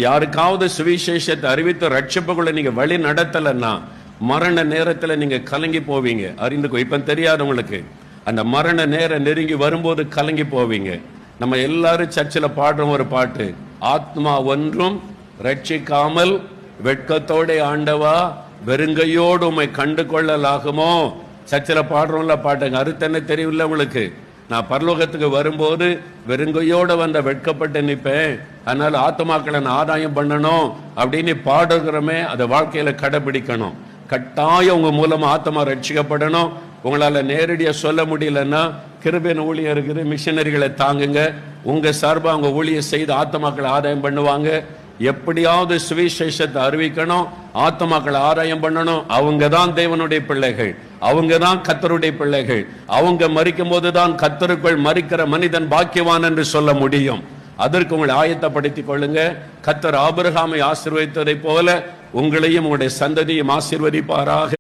யாருக்காவது சுவிசேஷத்தை அறிவித்து ரட்சிப்புக்குள்ள நீங்க வழி நடத்தலன்னா மரண நேரத்துல நீங்க கலங்கி போவீங்க. அறிந்துக்கோ. இப்ப தெரியாது உங்களுக்கு, அந்த மரண நேரம் நெருங்கி வரும்போது கலங்கி போவீங்க. நம்ம எல்லாரும் சர்ச்சில் பாடுற ஒரு பாட்டு, ஆத்மா ஒன்றும் ரட்சிக்காமல் வெட்கத்தோட ஆண்டவா வெறுங்கையோடு உம்மை கண்டு கொள்ளலாகுமோ. சர்ச்சில் பாடுறோம்ல பாட்டுங்க, அறுத்தன்ன தெரியல உங்களுக்கு. நான் பரலோகத்துக்கு வரும்போது வெறுங்கையோட வந்த வெட்கப்பட்டு நிற்பேன், அதனால ஆத்மாக்களை நான் ஆதாயம் பண்ணணும் அப்படின்னு பாடுகிறோமே, அதை வாழ்க்கையில கடைபிடிக்கணும். கட்டாயம் உங்க மூலமா ஆத்மா ரட்சிக்கப்படணும். உங்களால நேரடியா சொல்ல முடியலன்னா கிருபையின் ஊழியம் இருக்குது, மிஷனரிகளை தாங்குங்க. உங்க சார்பா அவங்க ஊழியம் செய்து ஆத்மாக்களை ஆதாயம் பண்ணுவாங்க. எப்படியாவது சுவிசேஷத்தை அறிவிக்கணும், ஆத்மாக்களை ஆதாயம் பண்ணணும். அவங்க தான் தேவனுடைய பிள்ளைகள், அவங்க தான் கர்த்தருடைய பிள்ளைகள். அவங்க மரிக்கும் போதுதான் கர்த்தருக்குள் மரிக்கிற மனிதன் பாக்கியவான் என்று சொல்ல முடியும். அதற்கு உங்களை ஆயத்தப்படுத்திக் கொள்ளுங்க. கர்த்தர் ஆபிரகாமை ஆசீர்வதித்ததை போல உங்களையும் உங்களுடைய சந்ததியும் ஆசீர்வதிப்பாராக.